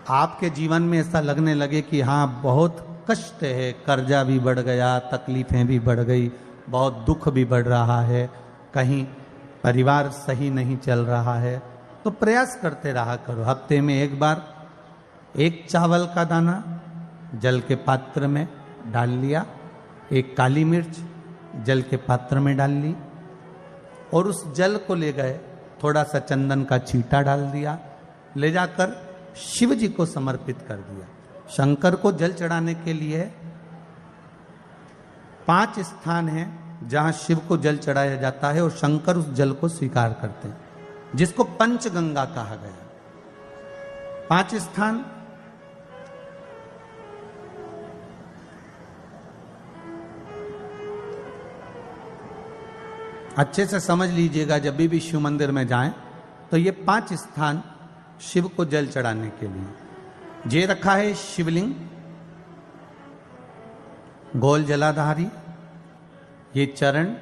आपके जीवन में ऐसा लगने लगे कि हाँ बहुत कष्ट है, कर्जा भी बढ़ गया, तकलीफें भी बढ़ गई, बहुत दुख भी बढ़ रहा है, कहीं परिवार सही नहीं चल रहा है, तो प्रयास करते रहा करो। हफ्ते में एक बार एक चावल का दाना जल के पात्र में डाल लिया, एक काली मिर्च जल के पात्र में डाल ली और उस जल को ले गए, थोड़ा सा चंदन का छींटा डाल दिया, ले जाकर शिव जी को समर्पित कर दिया। शंकर को जल चढ़ाने के लिए 5 स्थान हैं जहां शिव को जल चढ़ाया जाता है और शंकर उस जल को स्वीकार करते हैं, जिसको पंचगंगा कहा गया। 5 स्थान अच्छे से समझ लीजिएगा, जब भी शिव मंदिर में जाएं तो ये 5 स्थान शिव को जल चढ़ाने के लिए ये रखा है। शिवलिंग, गोल जलाधारी, ये चरण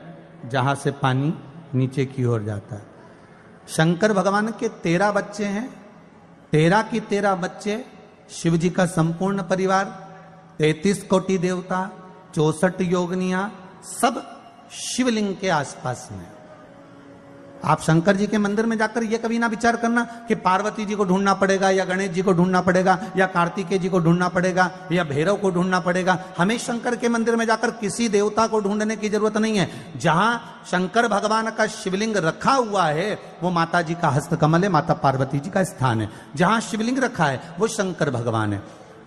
जहां से पानी नीचे की ओर जाता है। शंकर भगवान के 13 बच्चे हैं, 13 की 13 बच्चे, शिव जी का संपूर्ण परिवार, 33 कोटि देवता, 64 योगनियां, सब शिवलिंग के आसपास में। आप शंकर जी के मंदिर में जाकर यह कभी ना विचार करना कि पार्वती जी को ढूंढना पड़ेगा या गणेश जी को ढूंढना पड़ेगा या कार्तिकेय जी को ढूंढना पड़ेगा या भैरव को ढूंढना पड़ेगा। हमें शंकर के मंदिर में जाकर किसी देवता को ढूंढने की जरूरत नहीं है। जहां शंकर भगवान का शिवलिंग रखा हुआ है वो माता जी का हस्तकमल है, माता पार्वती जी का स्थान है। जहां शिवलिंग रखा है वो शंकर भगवान है।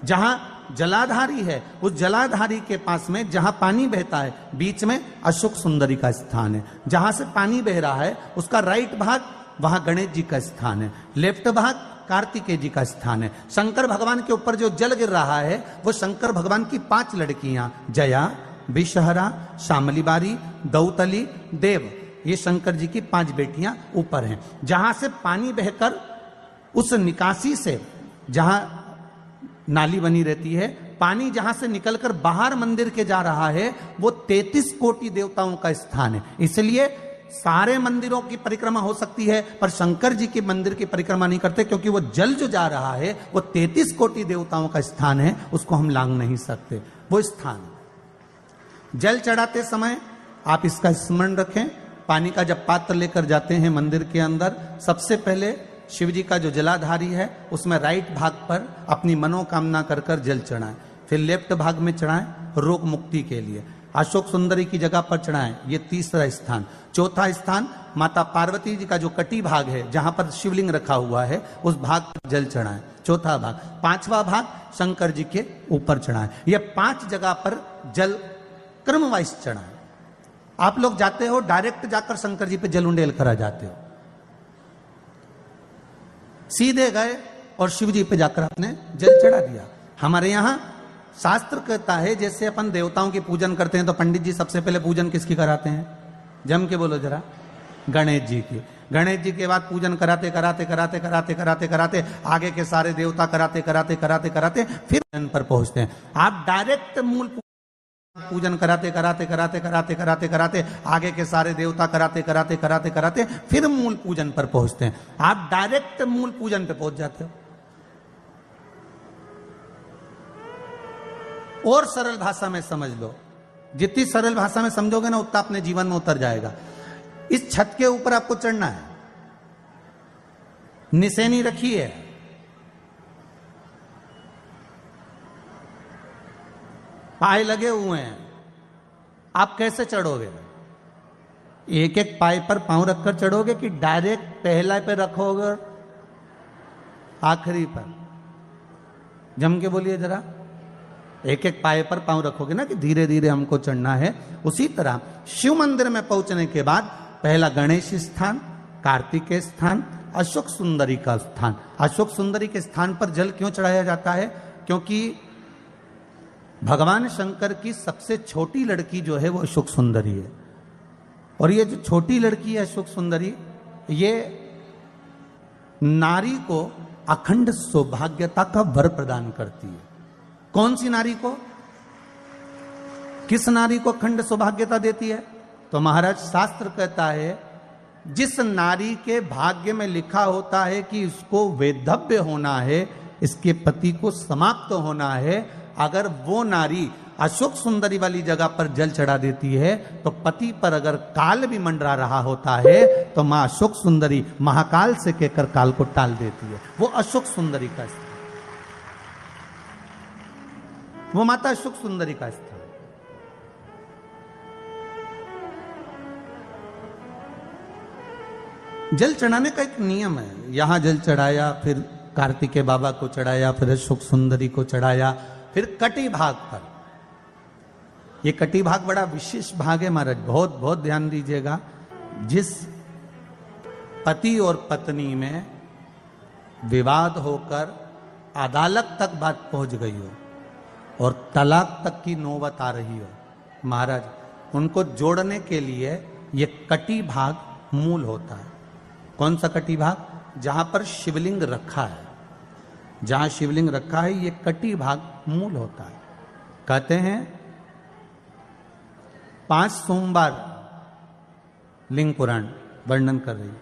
जहां जलाधारी है उस जलाधारी के पास में जहां पानी बहता है बीच में अशोक सुंदरी का स्थान है। जहां से पानी बह रहा है उसका राइट भाग वहां गणेश जी का स्थान है, लेफ्ट भाग कार्तिकेय जी का स्थान है। शंकर भगवान के ऊपर जो जल गिर रहा है वो शंकर भगवान की 5 लड़कियां जया, विषहरा, शामली बारी, दौतली, देव, ये शंकर जी की 5 बेटियां ऊपर हैं। जहां से पानी बहकर उस निकासी से, जहां नाली बनी रहती है, पानी जहां से निकलकर बाहर मंदिर के जा रहा है वो 33 कोटि देवताओं का स्थान है। इसलिए सारे मंदिरों की परिक्रमा हो सकती है पर शंकर जी के मंदिर की परिक्रमा नहीं करते, क्योंकि वो जल जो जा रहा है वो 33 कोटि देवताओं का स्थान है, उसको हम लांग नहीं सकते। वो स्थान जल चढ़ाते समय आप इसका स्मरण रखें। पानी का जब पात्र लेकर जाते हैं मंदिर के अंदर, सबसे पहले शिव जी का जो जलाधारी है उसमें राइट भाग पर अपनी मनोकामना कर कर जल चढ़ाएं, फिर लेफ्ट भाग में चढ़ाएं रोग मुक्ति के लिए। अशोक सुंदरी की जगह पर चढ़ाएं, ये 3रा स्थान। 4था स्थान माता पार्वती जी का जो कटी भाग है जहां पर शिवलिंग रखा हुआ है उस भाग पर जल चढ़ाएं, 4था भाग। 5वां भाग शंकर जी के ऊपर चढ़ाएं। ये 5 जगह पर जल क्रम वाइज चढ़ाएं। आप लोग जाते हो डायरेक्ट जाकर शंकर जी पे जल उंडेल करा जाते हो, सीधे गए और शिव जी पे जाकर आपने जल चढ़ा दिया। हमारे यहां शास्त्र कहता है जैसे अपन देवताओं की पूजन करते हैं तो पंडित जी सबसे पहले पूजन किसकी कराते हैं? जम के बोलो जरा, गणेश जी की। गणेश जी के बाद पूजन कराते कराते कराते कराते कराते कराते आगे के सारे देवता कराते कराते कराते कराते फिर जन पर पहुंचते हैं। आप डायरेक्ट मूल पूजन कराते कराते कराते कराते कराते कराते आगे के सारे देवता कराते कराते कराते कराते फिर मूल पूजन पर पहुंचते हैं। आप डायरेक्ट मूल पूजन पे पहुंच जाते हो। और सरल भाषा में समझ लो, जितनी सरल भाषा में समझोगे ना उतना अपने जीवन में उतर जाएगा। इस छत के ऊपर आपको चढ़ना है, निशानी रखी है, पाए लगे हुए हैं, आप कैसे चढ़ोगे? एक एक पाए पर पांव रखकर चढ़ोगे कि डायरेक्ट पहला पे रखोगे आखिरी पर? जम के बोलिए जरा। एक एक पाए पर पांव रखोगे ना कि धीरे धीरे हमको चढ़ना है। उसी तरह शिव मंदिर में पहुंचने के बाद पहला गणेश स्थान, कार्तिकेय स्थान, अशोक सुंदरी का स्थान। अशोक सुंदरी के स्थान पर जल क्यों चढ़ाया जाता है? क्योंकि भगवान शंकर की सबसे छोटी लड़की जो है वो अशोक सुंदरी है। और ये जो छोटी लड़की है अशोक सुंदरी, ये नारी को अखंड सौभाग्यता का वर प्रदान करती है। कौन सी नारी को? किस नारी को अखंड सौभाग्यता देती है? तो महाराज शास्त्र कहता है जिस नारी के भाग्य में लिखा होता है कि उसको वैधव्य होना है, इसके पति को समाप्त होना है। अगर वो नारी अशोक सुंदरी वाली जगह पर जल चढ़ा देती है तो पति पर अगर काल भी मंडरा रहा होता है तो मां अशोक सुंदरी महाकाल से कहकर काल को टाल देती है। वो अशोक सुंदरी का स्थान, वो माता अशोक सुंदरी का स्थान। जल चढ़ाने का एक नियम है। यहां जल चढ़ाया, फिर कार्तिकेय बाबा को चढ़ाया, फिर अशोक सुंदरी को चढ़ाया, फिर कटी भाग पर। ये कटी भाग बड़ा विशेष भाग है महाराज, बहुत बहुत ध्यान दीजिएगा। जिस पति और पत्नी में विवाद होकर अदालत तक बात पहुंच गई हो और तलाक तक की नौबत आ रही हो, महाराज उनको जोड़ने के लिए ये कटी भाग मूल होता है। कौन सा कटी भाग? जहां पर शिवलिंग रखा है, जहां शिवलिंग रखा है, ये कटी भाग मूल होता है। कहते हैं 5 सोमवार, लिंग पुराण वर्णन कर रही है,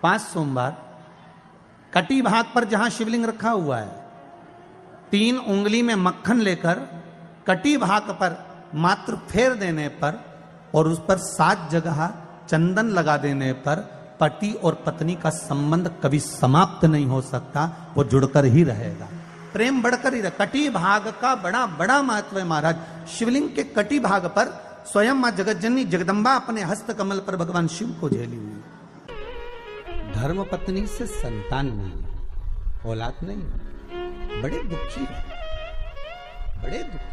5 सोमवार कटी भाग पर जहां शिवलिंग रखा हुआ है, 3 उंगली में मक्खन लेकर कटी भाग पर मात्र फेर देने पर और उस पर 7 जगह चंदन लगा देने पर पति और पत्नी का संबंध कभी समाप्त नहीं हो सकता, वो जुड़कर ही रहेगा, प्रेम बढ़कर ही रहेगा। कटी भाग का बड़ा बड़ा महत्व है महाराज। शिवलिंग के कटी भाग पर स्वयं मां जगतजननी जगदम्बा अपने हस्त कमल पर भगवान शिव को झेली हुई। धर्म पत्नी से संतान नहीं, औलाद नहीं, बड़े दुखी है, बड़े दुखी।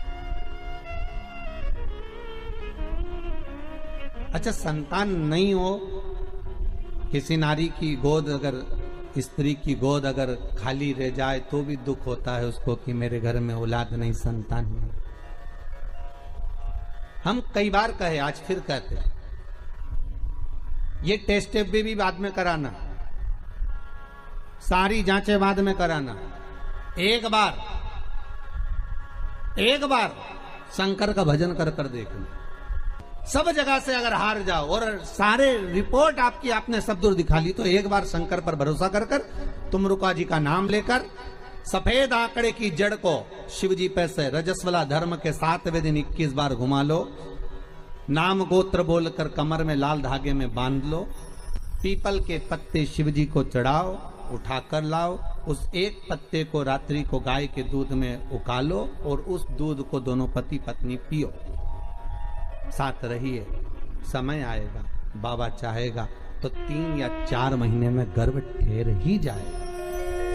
अच्छा, संतान नहीं हो, किसी नारी की गोद, अगर स्त्री की गोद अगर खाली रह जाए तो भी दुख होता है उसको कि मेरे घर में औलाद नहीं, संतान नहीं। हम कई बार कहे, आज फिर कहते हैं, ये टेस्ट भी बाद में कराना, सारी जांचें बाद में कराना। एक बार शंकर का भजन कर कर देखना। सब जगह से अगर हार जाओ और सारे रिपोर्ट आपकी आपने सब दूर दिखा ली, तो एक बार शंकर पर भरोसा कर कर तुमरुका जी का नाम लेकर सफेद आंकड़े की जड़ को शिवजी पे से रजस्वला धर्म के 7वें दिन 21 बार घुमा लो। नाम गोत्र बोलकर कमर में लाल धागे में बांध लो। पीपल के पत्ते शिवजी को चढ़ाओ, उठाकर लाओ। उस एक पत्ते को रात्रि को गाय के दूध में उकालो और उस दूध को दोनों पति पत्नी पियो। साथ रहिए, समय आएगा, बाबा चाहेगा तो 3 या 4 महीने में गर्भ ठहर ही जाएगा।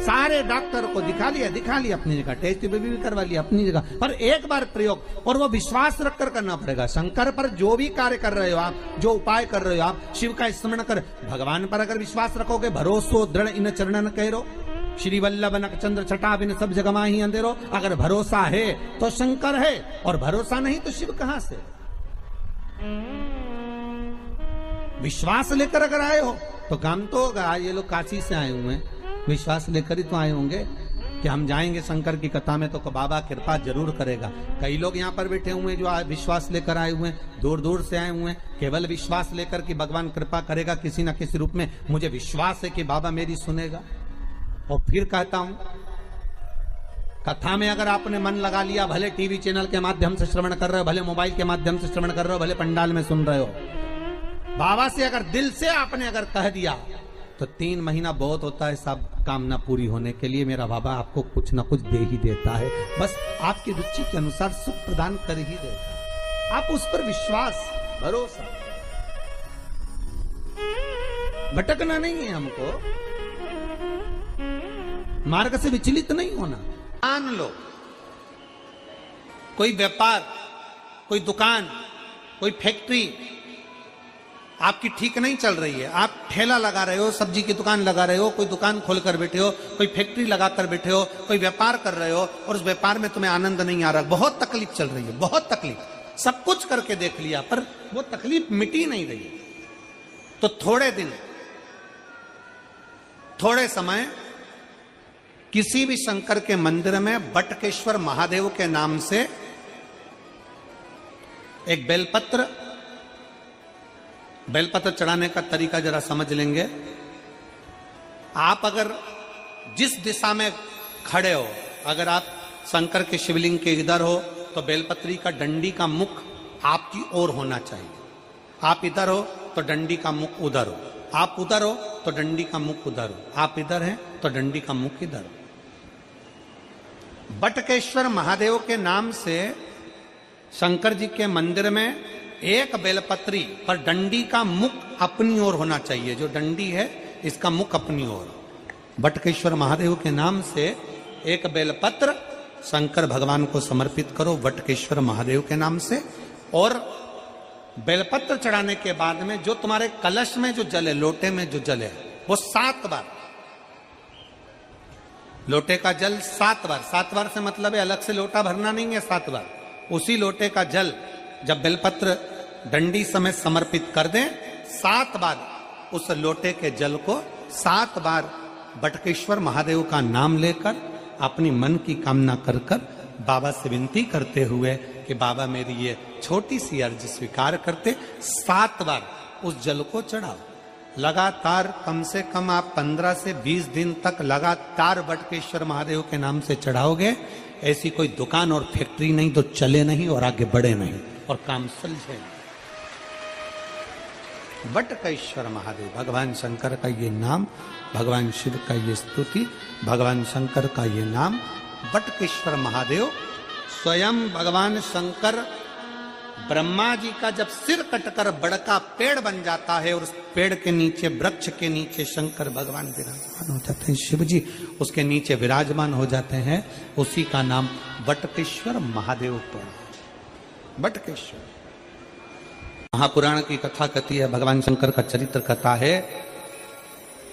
सारे डॉक्टर को दिखा लिया अपनी जगह, टेस्ट भी करवा लिया अपनी जगह, पर एक बार प्रयोग, और वो विश्वास रखकर करना पड़ेगा। शंकर पर जो भी कार्य कर रहे हो आप, जो उपाय कर रहे हो आप, शिव का स्मरण कर, भगवान पर अगर विश्वास रखोगे, भरोसो दृढ़ इन चरणन कहो, श्री वल्लभ नक चंद्र छटा बिन सब जगह माही अंधेरो। अगर भरोसा है तो शंकर है, और भरोसा नहीं तो शिव कहां से। विश्वास लेकर अगर आए हो तो काम तो होगा। ये लोग काशी से आए हुए हैं, विश्वास लेकर ही तो आए होंगे कि हम जाएंगे शंकर की कथा में तो बाबा कृपा जरूर करेगा। कई लोग यहाँ पर बैठे हुए हैं जो विश्वास लेकर आए हुए हैं, दूर दूर से आए हुए हैं, केवल विश्वास लेकर कि भगवान कृपा करेगा किसी न किसी रूप में, मुझे विश्वास है कि बाबा मेरी सुनेगा। और फिर कहता हूं, कथा में अगर आपने मन लगा लिया, भले टीवी चैनल के माध्यम से श्रवण कर रहे हो, भले मोबाइल के माध्यम से श्रवण कर रहे हो, भले पंडाल में सुन रहे हो, बाबा से अगर दिल से आपने अगर कह दिया तो 3 महीना बहुत होता है सब कामना पूरी होने के लिए। मेरा बाबा आपको कुछ ना कुछ दे ही देता है, बस आपकी रुचि के अनुसार सुख प्रदान कर ही देता है। आप उस पर विश्वास, भरोसा, भटकना नहीं है हमको, मार्ग से विचलित नहीं होना। मान लो कोई व्यापार, कोई दुकान, कोई फैक्ट्री आपकी ठीक नहीं चल रही है, आप ठेला लगा रहे हो, सब्जी की दुकान लगा रहे हो, कोई दुकान खोलकर बैठे हो, कोई फैक्ट्री लगाकर बैठे हो, कोई व्यापार कर रहे हो और उस व्यापार में तुम्हें आनंद नहीं आ रहा, बहुत तकलीफ चल रही है, बहुत तकलीफ, सब कुछ करके देख लिया पर वो तकलीफ मिटी नहीं रही, तो थोड़े दिन, थोड़े समय किसी भी शंकर के मंदिर में बटकेश्वर महादेव के नाम से एक बेलपत्र चढ़ाने का तरीका जरा समझ लेंगे। आप अगर जिस दिशा में खड़े हो। अगर आप शंकर के शिवलिंग के इधर हो तो बेलपत्री का डंडी का मुख आपकी ओर होना चाहिए। आप इधर हो तो डंडी का मुख उधर हो, आप उधर हो तो डंडी का मुख उधर हो, आप इधर हैं तो डंडी का मुख इधर हो। बटकेश्वर महादेव के नाम से शंकर जी के मंदिर में एक बेलपत्री पर डंडी का मुख अपनी ओर होना चाहिए। जो डंडी है इसका मुख अपनी ओर। बटकेश्वर महादेव के नाम से एक बेलपत्र शंकर भगवान को समर्पित करो बटकेश्वर महादेव के नाम से। और बेलपत्र चढ़ाने के बाद में जो तुम्हारे कलश में जो जल है, लोटे में जो जल है, वो 7 बार, लोटे का जल 7 बार, 7 बार से मतलब है अलग से लोटा भरना नहीं है, 7 बार उसी लोटे का जल जब बेलपत्र डंडी समेत समर्पित कर दें, 7 बार उस लोटे के जल को 7 बार बटकेश्वर महादेव का नाम लेकर अपनी मन की कामना कर कर बाबा से विनती करते हुए कि बाबा मेरी ये छोटी सी अर्ज स्वीकार करते, 7 बार उस जल को चढ़ाओ। लगातार कम से कम आप 15 से 20 दिन तक लगातार बटकेश्वर महादेव के नाम से चढ़ाओगे। ऐसी कोई दुकान और फैक्ट्री नहीं तो चले नहीं और आगे बढ़े नहीं और काम सुलझे नहीं। बटकेश्वर महादेव, भगवान शंकर का ये नाम, भगवान शिव का ये स्तुति, भगवान शंकर का ये नाम बटकेश्वर महादेव। स्वयं भगवान शंकर ब्रह्मा जी का जब सिर कटकर बड़का पेड़ बन जाता है और उस पेड़ के नीचे, वृक्ष के नीचे शंकर भगवान विराजमान हो जाते हैं, शिव जी उसके नीचे विराजमान हो जाते हैं, उसी का नाम बटकेश्वर महादेव पड़ा। बटकेश्वर महापुराण की कथा कहती है, भगवान शंकर का चरित्र कथा है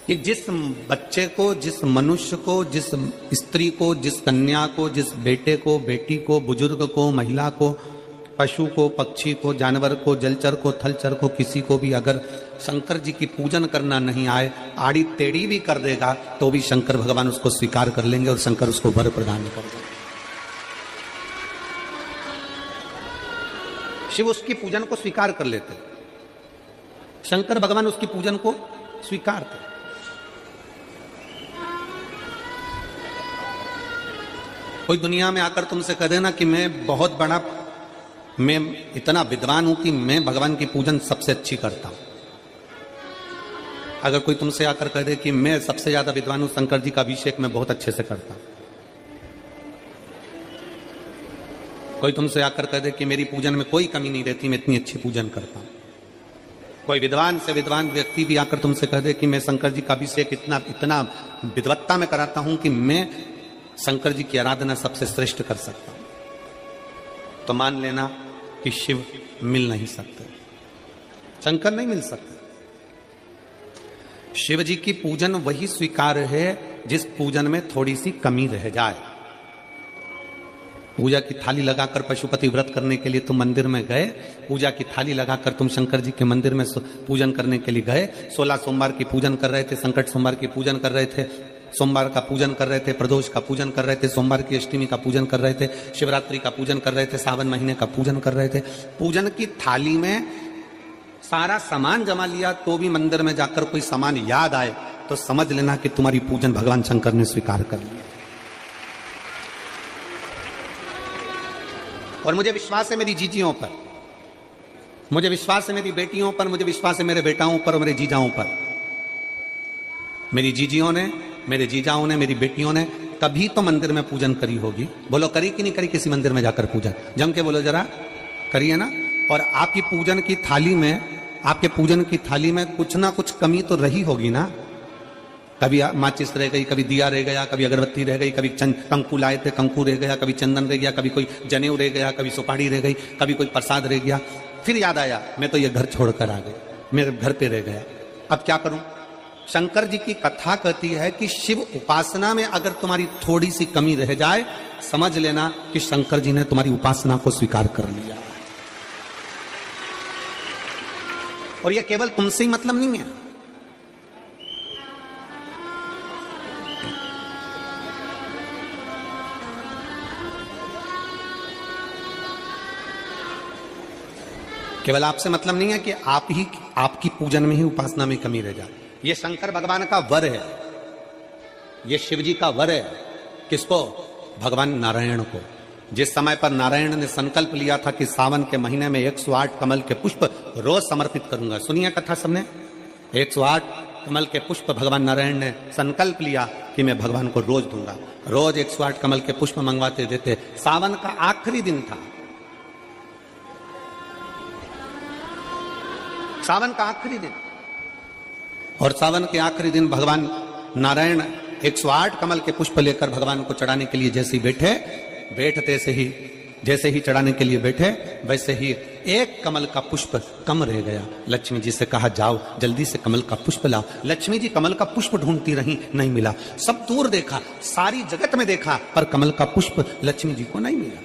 कि जिस बच्चे को, जिस मनुष्य को, जिस स्त्री को, जिस कन्या को, जिस बेटे को, बेटी को, बुजुर्ग को, महिला को, पशु को, पक्षी को, जानवर को, जलचर को, थलचर को, किसी को भी अगर शंकर जी की पूजन करना नहीं आए, आड़ी टेढ़ी भी कर देगा तो भी शंकर भगवान उसको स्वीकार कर लेंगे और शंकर उसको वर प्रदान कर देंगे। शिव उसकी पूजन को स्वीकार कर लेते, शंकर भगवान उसकी पूजन को स्वीकारते। कोई दुनिया में आकर तुमसे कह देना कि मैं बहुत बड़ा, मैं इतना विद्वान हूं कि मैं भगवान की पूजन सबसे अच्छी करता हूं। अगर कोई तुमसे आकर कह दे कि मैं सबसे ज्यादा विद्वान हूं, शंकर जी का अभिषेक मैं बहुत अच्छे से करता हूं। कोई तुमसे आकर कह दे कि मेरी पूजन में कोई कमी नहीं रहती, मैं इतनी अच्छी पूजन करता हूं। कोई विद्वान से विद्वान व्यक्ति भी आकर तुमसे कह दे कि मैं शंकर जी का अभिषेक इतना विद्वत्ता में कराता हूं कि मैं शंकर जी की आराधना सबसे श्रेष्ठ कर सकता हूं, तो मान लेना कि शिव मिल नहीं सकते, शंकर नहीं मिल सकते। शिव जी की पूजन वही स्वीकार है जिस पूजन में थोड़ी सी कमी रह जाए। पूजा की थाली लगाकर पशुपति व्रत करने के लिए तुम मंदिर में गए, पूजा की थाली लगाकर तुम शंकर जी के मंदिर में पूजन करने के लिए गए, 16 सोमवार की पूजन कर रहे थे, संकट सोमवार की पूजन कर रहे थे, सोमवार का पूजन कर रहे थे, प्रदोष का पूजन कर रहे थे, सोमवार की अष्टमी का पूजन कर रहे थे, शिवरात्रि का पूजन कर रहे थे, सावन महीने का पूजन कर रहे थे। पूजन की थाली में सारा सामान जमा लिया तो भी मंदिर में जाकर कोई सामान याद आए तो समझ लेना कि तुम्हारी पूजन भगवान शंकर ने स्वीकार कर लिया। और मुझे विश्वास है मेरी जीजियों पर, मुझे विश्वास है मेरी बेटियों पर, मुझे विश्वास है मेरे बेटाओं पर और मेरे जीजाओं पर। मेरी जीजियों ने, मेरे जीजाओं ने, मेरी बेटियों ने तभी तो मंदिर में पूजन करी होगी। बोलो करी कि नहीं करी किसी मंदिर में जाकर पूजन? जम के बोलो जरा, करिए ना। और आपकी पूजन की थाली में, आपके पूजन की थाली में कुछ ना कुछ कमी तो रही होगी ना। कभी माचिस रह गई, कभी दिया रह गया, कभी अगरबत्ती रह गई, कभी कंकु लाए थे कंकु रह गया, कभी चंदन रह गया, कभी कोई जनेऊ रह गया, कभी सुपारी रह गई, कभी कोई प्रसाद रह गया। फिर याद आया मैं तो ये घर छोड़कर आ गई, मेरे घर पे रह गया, अब क्या करूं? शंकर जी की कथा कहती है कि शिव उपासना में अगर तुम्हारी थोड़ी सी कमी रह जाए, समझ लेना कि शंकर जी ने तुम्हारी उपासना को स्वीकार कर लिया। और यह केवल तुमसे ही मतलब नहीं है, केवल आपसे मतलब नहीं है कि आपकी पूजन में ही, उपासना में कमी रह जाए। ये शंकर भगवान का वर है, ये शिव जी का वर है किसको? भगवान नारायण को। जिस समय पर नारायण ने संकल्प लिया था कि सावन के महीने में 108 कमल के पुष्प रोज समर्पित करूंगा। सुनिए कथा सबने। 108 कमल के पुष्प भगवान नारायण ने संकल्प लिया कि मैं भगवान को रोज दूंगा। रोज 108 कमल के पुष्प मंगवाते देते। सावन का आखिरी दिन था, सावन का आखिरी दिन, और सावन के आखिरी दिन भगवान नारायण 108 कमल के पुष्प लेकर भगवान को चढ़ाने के लिए जैसे ही जैसे ही चढ़ाने के लिए बैठे, वैसे ही एक कमल का पुष्प कम रह गया। लक्ष्मी जी से कहा, जाओ जल्दी से कमल का पुष्प लाओ। लक्ष्मी जी कमल का पुष्प ढूंढती रही, नहीं मिला। सब दूर देखा, सारी जगत में देखा, पर कमल का पुष्प लक्ष्मी जी को नहीं मिला।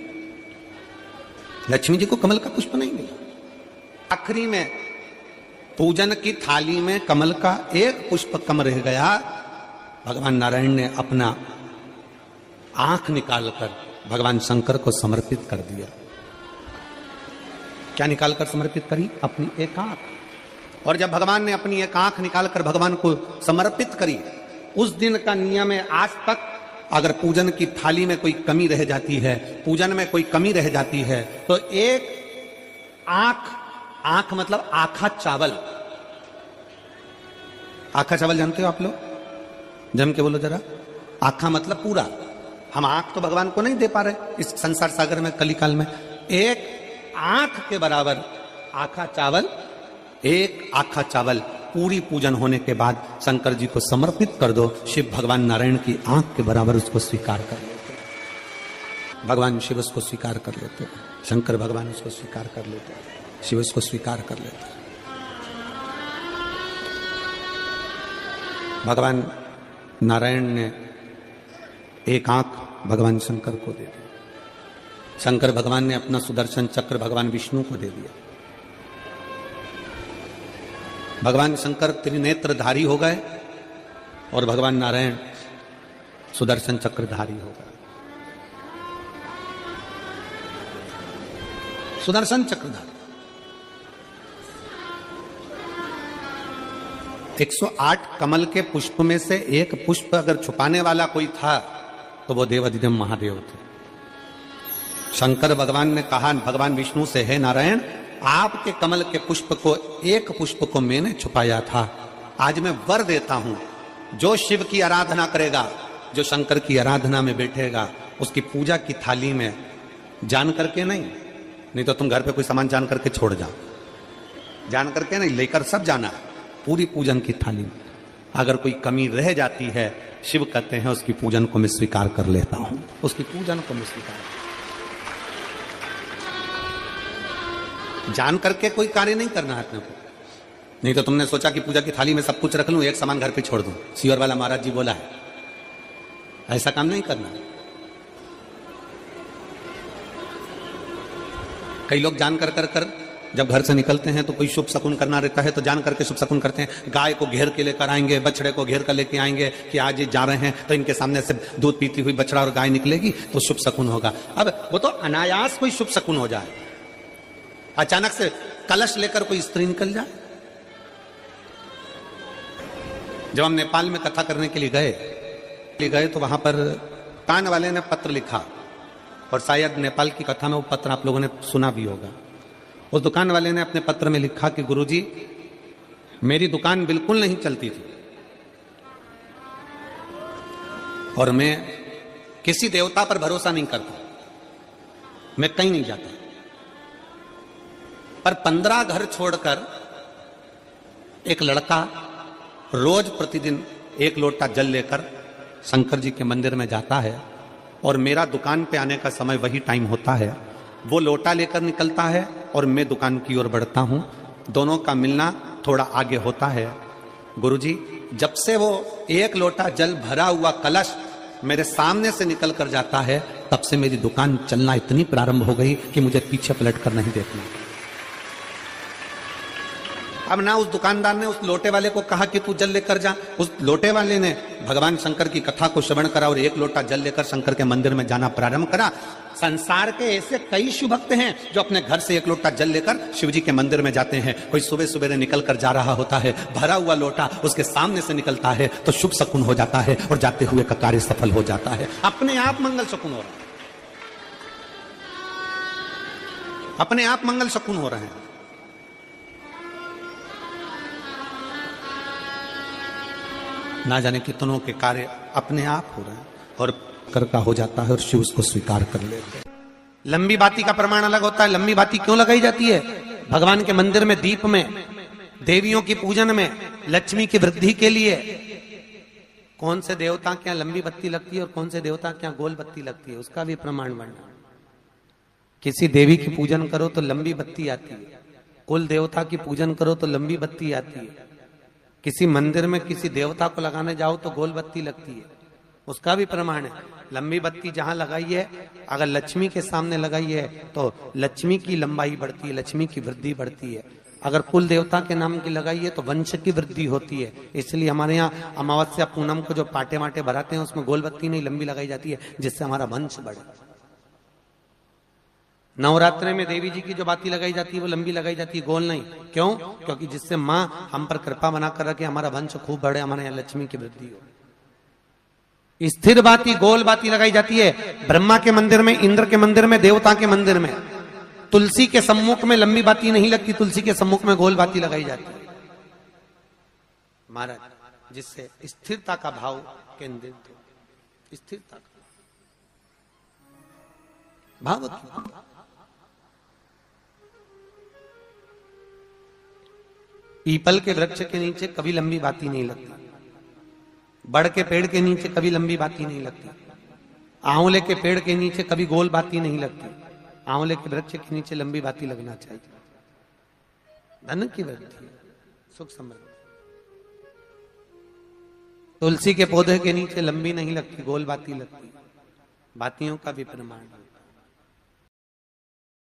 लक्ष्मी जी को कमल का पुष्प नहीं मिला। आखिरी में पूजन की थाली में कमल का एक पुष्प कम रह गया। भगवान नारायण ने अपना आंख निकालकर भगवान शंकर को समर्पित कर दिया। क्या निकालकर समर्पित करी? अपनी एक आंख। और जब भगवान ने अपनी एक आंख निकालकर भगवान को समर्पित करी, उस दिन का नियम है आज तक, अगर पूजन की थाली में कोई कमी रह जाती है, पूजन में कोई कमी रह जाती है, तो एक आंख मतलब आखा चावल। आखा चावल जानते हो आप लोग? जम के बोलो जरा। आखा मतलब पूरा। हम आंख तो भगवान को नहीं दे पा रहे इस संसार सागर में, कलिकाल में। एक आंख के बराबर आखा चावल, एक आखा चावल पूरी पूजन होने के बाद शंकर जी को समर्पित कर दो। शिव भगवान नारायण की आंख के बराबर उसको स्वीकार कर लेते। भगवान शिव उसको स्वीकार कर लेते, शंकर भगवान उसको स्वीकार कर लेते, शिव उसको स्वीकार कर लेते। भगवान नारायण ने एक आंख भगवान शंकर को दे दी। शंकर भगवान ने अपना सुदर्शन चक्र भगवान विष्णु को दे दिया। भगवान शंकर त्रिनेत्रधारी हो गए और भगवान नारायण सुदर्शन चक्रधारी हो गए। सुदर्शन चक्रधारी 108 कमल के पुष्प में से एक पुष्प अगर छुपाने वाला कोई था तो वो देवाधिदेव महादेव थे। शंकर भगवान ने कहा भगवान विष्णु से, हे नारायण, आपके कमल के पुष्प को, एक पुष्प को मैंने छुपाया था। आज मैं वर देता हूं, जो शिव की आराधना करेगा, जो शंकर की आराधना में बैठेगा, उसकी पूजा की थाली में जान करके नहीं तो तुम घर पे कोई सामान जान करके छोड़ जाओ, जान करके नहीं, लेकर सब जाना। पूरी पूजन की थाली में अगर कोई कमी रह जाती है, शिव कहते हैं उसकी पूजन को मैं स्वीकार कर लेता हूं, उसकी पूजन को मैं स्वीकार। जान करके कोई कार्य नहीं करना है अपने को। नहीं तो तुमने सोचा कि पूजा की थाली में सब कुछ रख लूं, एक सामान घर पे छोड़ दूं। सीवर वाला महाराज जी बोला है, ऐसा काम नहीं करना। कई लोग जान कर जब घर से निकलते हैं तो कोई शुभ शकुन करना रहता है तो जान करके शुभ शकुन करते हैं। गाय को घेर के लेकर आएंगे, बछड़े को घेर कर लेके आएंगे कि आज ये जा रहे हैं तो इनके सामने से दूध पीती हुई बछड़ा और गाय निकलेगी तो शुभ शकुन होगा। अब वो तो अनायास कोई शुभ शकुन हो जाए। अचानक से कलश लेकर कोई स्त्री निकल जाए। जब हम नेपाल में कथा करने के लिए गए तो वहां पर कान वाले ने पत्र लिखा, और शायद नेपाल की कथा में वो पत्र आप लोगों ने सुना भी होगा। उस दुकान वाले ने अपने पत्र में लिखा कि गुरुजी, मेरी दुकान बिल्कुल नहीं चलती थी और मैं किसी देवता पर भरोसा नहीं करता, मैं कहीं नहीं जाता, पर 15 घर छोड़कर एक लड़का रोज प्रतिदिन 1 लोटा जल लेकर शंकर जी के मंदिर में जाता है और मेरा दुकान पे आने का समय वही टाइम होता है। वो लोटा लेकर निकलता है और मैं दुकान की ओर बढ़ता हूं, दोनों का मिलना थोड़ा आगे होता है। गुरुजी, जब से वो 1 लोटा जल भरा हुआ कलश मेरे सामने से निकल कर जाता है, तब से मेरी दुकान चलना इतनी प्रारंभ हो गई कि मुझे पीछे पलट कर नहीं देखना। अब ना उस दुकानदार ने उस लोटे वाले को कहा कि तू जल लेकर जा, उस लोटे वाले ने भगवान शंकर की कथा को श्रवण करा और एक लोटा जल लेकर शंकर के मंदिर में जाना प्रारंभ करा। संसार के ऐसे कई शिव भक्त हैं जो अपने घर से एक लोटा जल लेकर शिव जी के मंदिर में जाते हैं। कोई सुबह सुबह निकल कर जा रहा होता है, भरा हुआ लोटा उसके सामने से निकलता है तो शुभ शकुन हो जाता है और जाते हुए का कार्य सफल हो जाता है। अपने आप मंगल शकुन हो रहा है, अपने आप मंगल शकुन हो रहे हैं। ना जाने कितनों के कार्य अपने आप हो रहे हैं और कर का हो जाता है और शिव उसको स्वीकार कर लेते हैं। लंबी बाती का प्रमाण अलग होता है। लंबी बाती क्यों लगाई जाती है? भगवान के मंदिर में दीप में, देवियों की पूजन में, लक्ष्मी की वृद्धि के लिए। कौन से देवता के यहाँ लंबी बत्ती लगती है और कौन से देवता के यहाँ गोल बत्ती लगती है, उसका भी प्रमाण बनना। किसी देवी की पूजन करो तो लंबी बत्ती आती है, कुल देवता की पूजन करो तो लंबी बत्ती आती है। किसी मंदिर में किसी देवता को लगाने जाओ तो गोल बत्ती लगती है, उसका भी प्रमाण है। लंबी बत्ती जहां लगाई है, अगर लक्ष्मी के सामने लगाई है तो लक्ष्मी की लंबाई बढ़ती है, लक्ष्मी की वृद्धि बढ़ती है। अगर कुल देवता के नाम की लगाई है तो वंश की वृद्धि होती है। इसलिए हमारे यहाँ अमावस्या पूनम को जो पाटे माटे भराते हैं उसमें गोल बत्ती नहीं लंबी लगाई जाती है, जिससे हमारा वंश बढ़े। नवरात्रि में देवी जी की जो बाती लगाई जाती है वो लंबी लगाई जाती है, गोल नहीं। क्यों? क्योंकि जिससे माँ हम पर कृपा बनाकर रखे, हमारा वंश खूब बढ़े, हमारे यहाँ लक्ष्मी की वृद्धि हो। स्थिर बाती, गोल बाती लगाई जाती है ब्रह्मा के मंदिर में, इंद्र के मंदिर में, देवता के मंदिर में। तुलसी के सम्मुख में लंबी बाती नहीं लगती, तुलसी के सम्मुख में गोल बाती लगाई जाती है महाराज, जिससे स्थिरता का भाव केंद्रित हो। स्थिरता का भाव पीपल के वृक्ष के नीचे कभी लंबी बाती नहीं लगती, बड़ के पेड़ के नीचे कभी लंबी बाती नहीं लगती, आंवले के पेड़ के नीचे कभी गोल बाती नहीं लगती। आंवले के वृक्ष के नीचे लंबी बाती लगना चाहिए, धन की वृद्धि, सुख समृद्धि। तुलसी के पौधे के नीचे लंबी नहीं लगती, गोल बाती लगती। बातियों का भी प्रमाण होता है।